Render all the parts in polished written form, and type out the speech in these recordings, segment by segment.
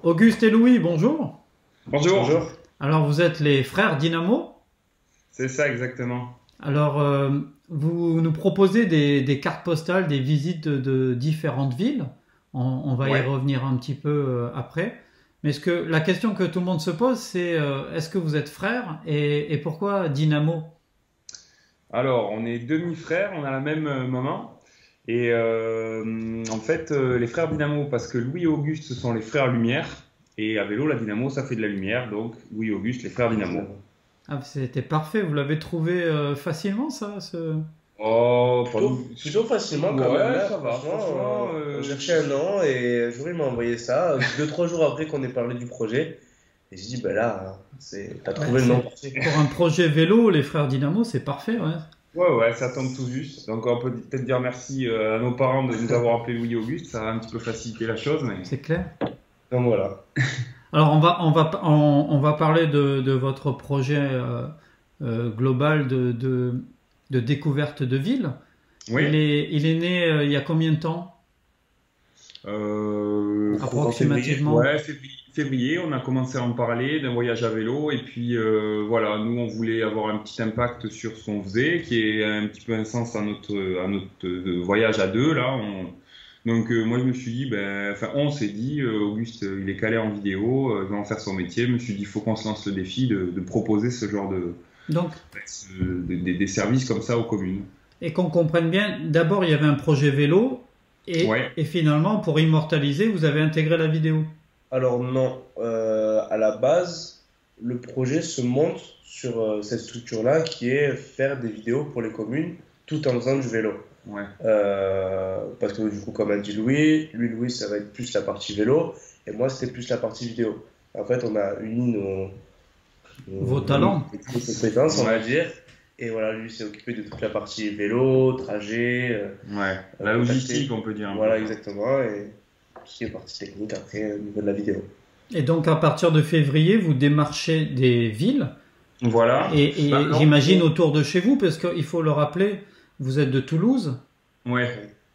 Auguste et Louis, bonjour. Bonjour. Bonjour. Alors, vous êtes les frères Dynamo. C'est ça exactement. Alors, vous nous proposez des cartes postales, des visites de différentes villes. On va y Ouais. revenir un petit peu après. Mais la question que tout le monde se pose, c'est est-ce que vous êtes frères et pourquoi Dynamo? Alors, on est demi-frères, on a la même maman. Et en fait, les frères Dynamo, parce que Louis et Auguste, ce sont les frères Lumière. Et à vélo, la Dynamo, ça fait de la lumière. Donc, Louis et Auguste, les frères Dynamo. Ah, c'était parfait, vous l'avez trouvé facilement, ça, Oh, pas Plutôt, nous. plutôt facilement quand même, Ouais, hein, ça va. franchement. Franchement, On cherchait un nom et un jour il m'a envoyé ça, 2-3 jours après qu'on ait parlé du projet. Et j'ai dit, ben là, t'as Ouais, trouvé le nom parfait. pour un projet vélo, les frères Dynamo, c'est parfait, ouais. ouais, ça tombe tout juste. Donc, on peut peut-être dire merci à nos parents de nous avoir appelés Louis et Auguste. Ça va un petit peu faciliter la chose. Mais... C'est clair. Donc voilà. Alors, on va parler de votre projet global de découverte de ville. Oui. Il est né il y a combien de temps? Approximativement. Ouais, février, on a commencé à en parler d'un voyage à vélo et puis voilà, nous on voulait avoir un petit impact sur ce qu'on faisait, qui est un petit peu un sens à notre voyage à deux là. Donc moi je me suis dit, on s'est dit, Auguste il est calé en vidéo, il va en faire son métier, je me suis dit il faut qu'on se lance le défi de proposer ce genre Donc, des services comme ça aux communes. et qu'on comprenne bien, d'abord il y avait un projet vélo Ouais, et finalement pour immortaliser, vous avez intégré la vidéo. Alors non, à la base, le projet se monte sur cette structure-là qui est faire des vidéos pour les communes tout en faisant du vélo. ouais. Parce que du coup, comme a dit Louis, ça va être plus la partie vélo et moi, c'était plus la partie vidéo. En fait, on a uni Vos talents. nos compétences, on Ouais. va dire. Et voilà, lui s'est occupé de toute la partie vélo, trajet, Ouais, la logistique on peut dire. Un voilà, peu. exactement. Et tout ce qui est partie technique après, au niveau de la vidéo. Et donc à partir de février, vous démarchez des villes Voilà. et Non. j'imagine autour de chez vous, parce qu'il faut le rappeler, vous êtes de Toulouse. Ouais.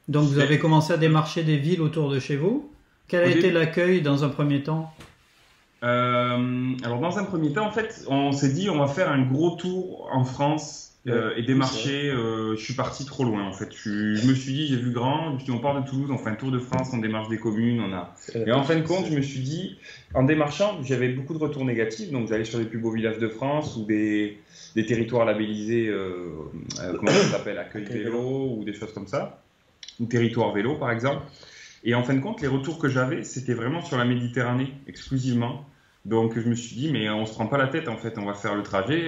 Donc vous avez commencé à démarcher des villes autour de chez vous. Quel a Au été début- l'accueil dans un premier temps? Alors dans un premier temps, en fait, on s'est dit on va faire un gros tour en France et démarcher. Je suis parti trop loin en fait. Je me suis dit, j'ai vu grand. Je me suis dit, on part de Toulouse, on fait un tour de France, on démarche des communes, on a. Et en fin de compte, je me suis dit, en démarchant, j'avais beaucoup de retours négatifs. Donc j'allais sur les plus beaux villages de France ou des territoires labellisés, comment ça s'appelle, accueil vélo ou des choses comme ça, ou territoire vélo par exemple. Et en fin de compte, les retours que j'avais, c'était vraiment sur la Méditerranée exclusivement. Donc je me suis dit, mais on se prend pas la tête en fait, on va faire le trajet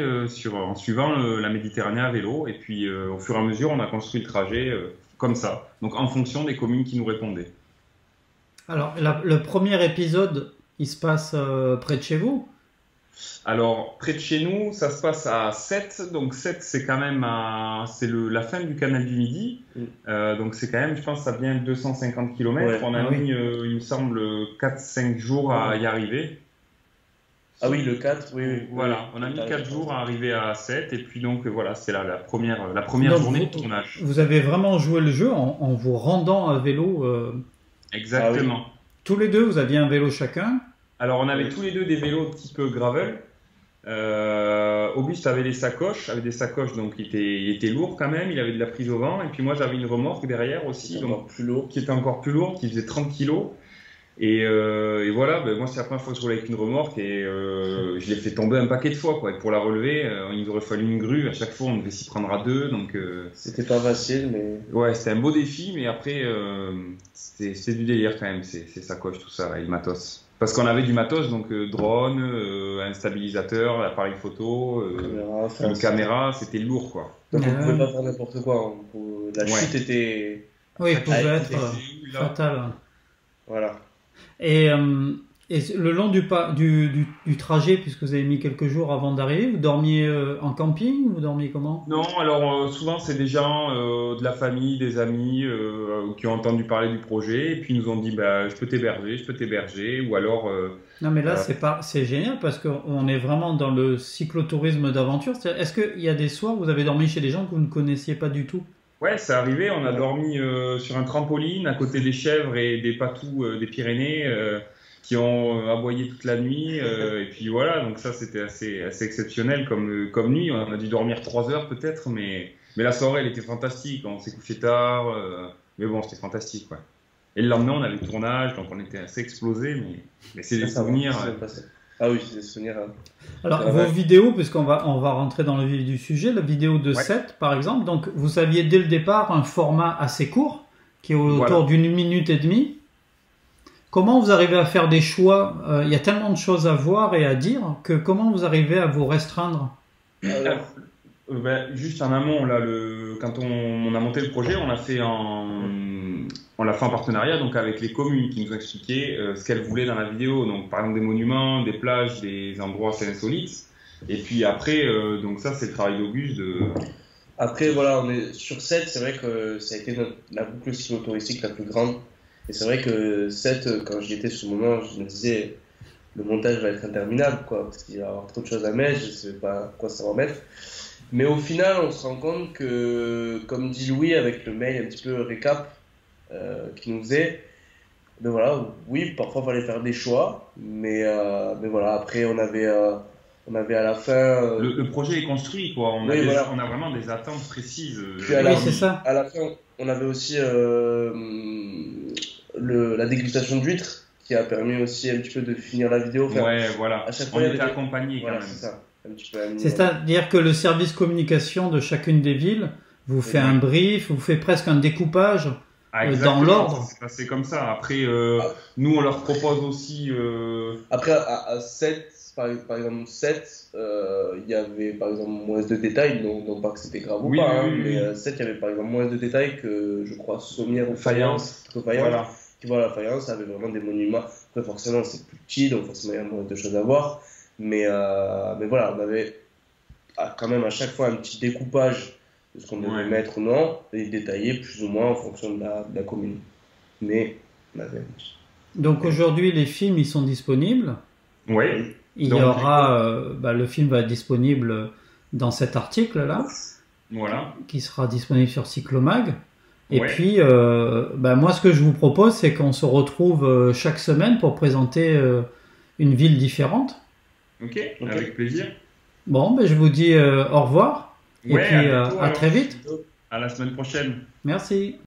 en suivant la Méditerranée à vélo. Et puis au fur et à mesure, on a construit le trajet comme ça. Donc en fonction des communes qui nous répondaient. Alors le premier épisode, il se passe près de chez vous. Alors près de chez nous, ça se passe à Sète. Donc Sète, c'est quand même la fin du canal du Midi. Donc c'est quand même, je pense, ça vient de 250 km. Ouais. On a Ah oui. mis, il me semble, 4-5 jours à y arriver. Ah oui, le 4, oui. Voilà, on a mis T'as 4 raison. jours à arriver à 7 et puis donc voilà, c'est la première Donc, journée de tournage. Vous avez vraiment joué le jeu en vous rendant à vélo. Exactement. Tous les deux, vous aviez un vélo chacun. Alors on avait Oui. tous les deux des vélos type gravel. Auguste avait des sacoches donc il était lourd quand même, il avait de la prise au vent et puis moi j'avais une remorque derrière aussi C'est donc encore plus lourd. qui était encore plus lourde, qui faisait 30 kilos. Et voilà, moi c'est la première fois que je roule avec une remorque et je l'ai fait tomber un paquet de fois quoi. Et pour la relever, il nous aurait fallu une grue. À chaque fois, on devait s'y prendre à deux. Donc C'était pas facile, mais ouais, c'était un beau défi, mais après c'était du délire quand même, ces sacoches, tout ça, et le matos. Parce qu'on avait du matos, donc drone, un stabilisateur, l'appareil photo, caméra, enfin, une caméra, c'était lourd quoi. donc on Ouais. pouvait pas faire n'importe quoi. La Ouais. chute était. Oui, il pouvait Ah, être Là, fatal. Voilà. Et, le long du trajet, puisque vous avez mis quelques jours avant d'arriver, vous dormiez en camping? Vous dormiez comment? non, alors souvent c'est des gens de la famille, des amis qui ont entendu parler du projet et puis ils nous ont dit je peux t'héberger ou alors Non, mais là, euh, c'est génial parce qu'on est vraiment dans le cyclotourisme d'aventure. Est-ce qu'il y a des soirs où vous avez dormi chez des gens que vous ne connaissiez pas du tout? ouais, c'est arrivé, on a dormi sur un trampoline à côté des chèvres et des patous des Pyrénées. qui ont aboyé toute la nuit. Et puis voilà, donc ça c'était assez exceptionnel comme nuit. On a dû dormir 3 heures peut-être, mais la soirée elle était fantastique. On s'est couché tard, mais bon, c'était fantastique, ouais. Et le lendemain, on avait le tournage, donc on était assez explosés, mais c'est des souvenirs. Ah oui, c'est des souvenirs. Alors, vos vidéos, puisqu'on va rentrer dans le vif du sujet, la vidéo de 7 par exemple, donc vous aviez dès le départ un format assez court, qui est autour d'1 minute et demie. Comment vous arrivez à faire des choix? Il y a tellement de choses à voir et à dire que comment vous arrivez à vous restreindre? Juste en amont, là, quand on a monté le projet, on l'a fait en partenariat donc avec les communes qui nous ont expliqué ce qu'elles voulaient dans la vidéo. Donc par exemple des monuments, des plages, des endroits assez insolites. Et puis après, donc ça c'est le travail d'Auguste. Après voilà, on est sur 7, c'est vrai que ça a été la boucle cyclotouristique la plus grande. Et c'est vrai que 7, quand j'y étais sur le moment, je me disais le montage va être interminable, quoi, parce qu'il va y avoir trop de choses à mettre, je ne sais pas quoi ça va mettre. Mais au final, on se rend compte que, comme dit Louis avec le mail un petit peu récap qui nous faisait, ben voilà, oui, parfois il fallait faire des choix, mais voilà, après on avait à la fin... Le projet est construit, quoi. On a vraiment des attentes précises. Puis c'est ça. À la fin, on avait aussi la dégustation d'huîtres qui a permis aussi un petit peu de finir la vidéo. Ouais, voilà. À chaque fois, on était accompagné quand même. C'est ça. C'est-à-dire que le service communication de chacune des villes vous fait un brief, vous fait presque un découpage dans l'ordre. C'est passé comme ça. Après, nous, on leur propose aussi... Après, à 7, par exemple, 7, il y avait par exemple moins de détails, non pas que c'était grave ou pas, mais 7, il y avait par exemple moins de détails que, je crois, Sommières ou Fayence. Voilà. La Fayence avait vraiment des monuments. Après, forcément, c'est plus petit, donc forcément, il y a moins de choses à voir. Mais voilà, on avait quand même à chaque fois un petit découpage de ce qu'on devait mettre ou non, et détaillé plus ou moins en fonction de la commune. Mais on avait... Donc aujourd'hui, les films, ils sont disponibles. Oui. Il y aura... le film va être disponible dans cet article-là. Voilà. Qui sera disponible sur Cyclomag. Et puis, moi, ce que je vous propose, c'est qu'on se retrouve chaque semaine pour présenter une ville différente. Ok, avec plaisir. Bon, je vous dis au revoir. Et puis, à très vite. À la semaine prochaine. Merci.